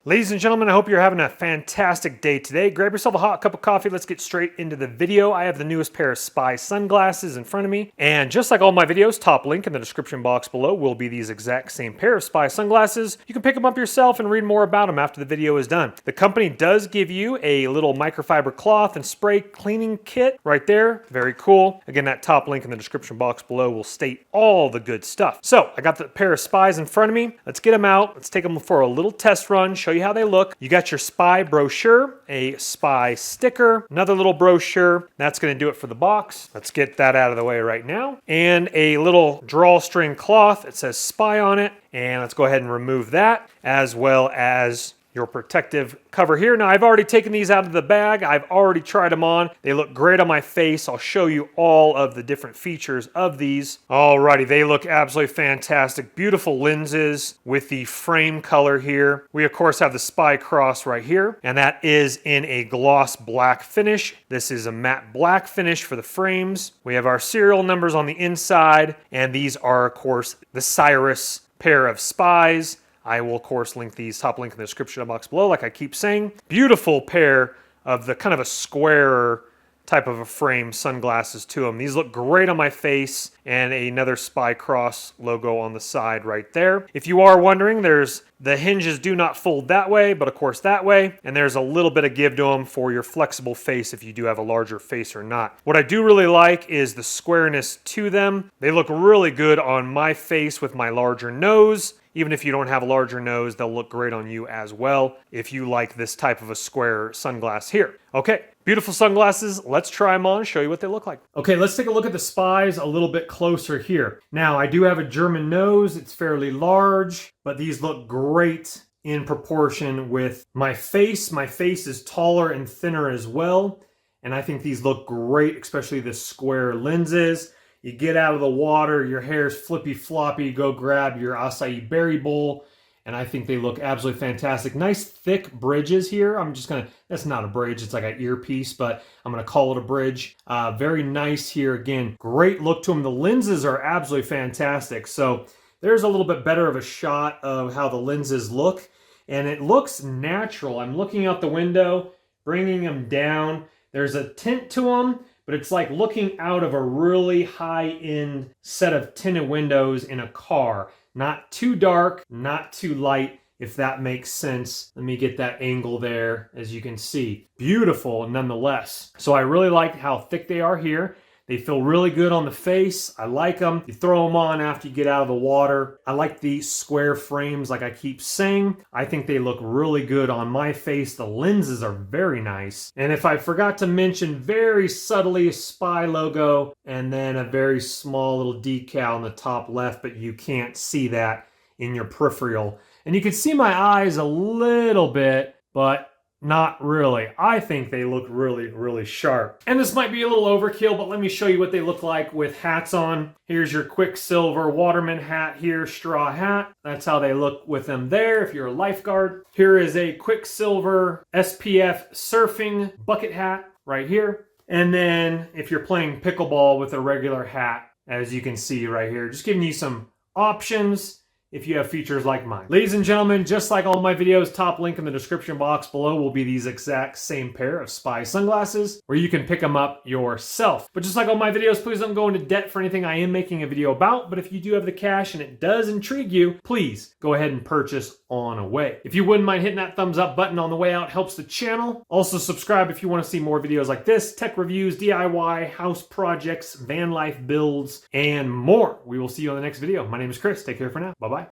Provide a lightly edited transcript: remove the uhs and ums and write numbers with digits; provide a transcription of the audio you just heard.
Ladies and gentlemen, I hope you're having a fantastic day today. Grab yourself a hot cup of coffee. Let's get straight into the video. I have the newest pair of Spy sunglasses in front of me. And just like all my videos, top link in the description box below will be these exact same pair of Spy sunglasses. You can pick them up yourself and read more about them after the video is done. The company does give you a little microfiber cloth and spray cleaning kit right there. Very cool. Again, that top link in the description box below will state all the good stuff. So I got the pair of Spies in front of me. Let's get them out. Let's take them for a little test run, show you how they look. You got your Spy brochure, a Spy sticker, another little brochure. That's going to do it for the box. Let's get that out of the way right now. And a little drawstring cloth. It says Spy on it. And let's go ahead and remove that, as well as your protective cover here. Now, I've already taken these out of the bag. I've already tried them on. They look great on my face. I'll show you all of the different features of these. Alrighty, they look absolutely fantastic. Beautiful lenses with the frame color here. We, of course, have the Spy Cross right here, and that is in a gloss black finish. This is a matte black finish for the frames. We have our serial numbers on the inside, and these are, of course, the Cyrus pair of Spies. I will, of course, link these, top link in the description box below, like I keep saying. Beautiful pair of the kind of a square type of a frame sunglasses to them. These look great on my face, and another Spy Cross logo on the side right there. If you are wondering, the hinges do not fold that way, but of course that way, and there's a little bit of give to them for your flexible face if you do have a larger face or not. What I do really like is the squareness to them. They look really good on my face with my larger nose. Even if you don't have a larger nose, they'll look great on you as well if you like this type of a square sunglass here. Okay, beautiful sunglasses. Let's try them on and show you what they look like. Okay, let's take a look at the Spies a little bit closer here. Now, I do have a German nose. It's fairly large, but these look great in proportion with my face. My face is taller and thinner as well, and I think these look great, especially the square lenses. You get out of the water, your hair's flippy floppy, go grab your acai berry bowl, and I think they look absolutely fantastic. Nice thick bridges here. That's not a bridge, it's like an earpiece, but I'm gonna call it a bridge. Very nice here. Again, great look to them. The lenses are absolutely fantastic. So there's a little bit better of a shot of how the lenses look, and it looks natural. I'm looking out the window, bringing them down. There's a tint to them, but it's like looking out of a really high-end set of tinted windows in a car. Not too dark, not too light, if that makes sense. Let me get that angle there, as you can see. Beautiful nonetheless. So I really like how thick they are here. They feel really good on the face. I like them. You throw them on after you get out of the water. I like the square frames, like I keep saying. I think they look really good on my face. The lenses are very nice. And if I forgot to mention, very subtly a Spy logo, and then a very small little decal on the top left, but you can't see that in your peripheral. And you can see my eyes a little bit, but not really. I think they look really, really sharp. And this might be a little overkill, but let me show you what they look like with hats on. Here's your Quicksilver Waterman hat here, straw hat. That's how they look with them there if you're a lifeguard. Here is a Quicksilver SPF surfing bucket hat right here. And then if you're playing pickleball with a regular hat, as you can see right here, just giving you some options if you have features like mine. Ladies and gentlemen, just like all my videos, top link in the description box below will be these exact same pair of Spy sunglasses where you can pick them up yourself. But just like all my videos, please don't go into debt for anything I am making a video about. But if you do have the cash and it does intrigue you, please go ahead and purchase on away. If you wouldn't mind hitting that thumbs up button on the way out, helps the channel. Also subscribe if you want to see more videos like this, tech reviews, DIY, house projects, van life builds, and more. We will see you on the next video. My name is Chris. Take care for now. Bye-bye.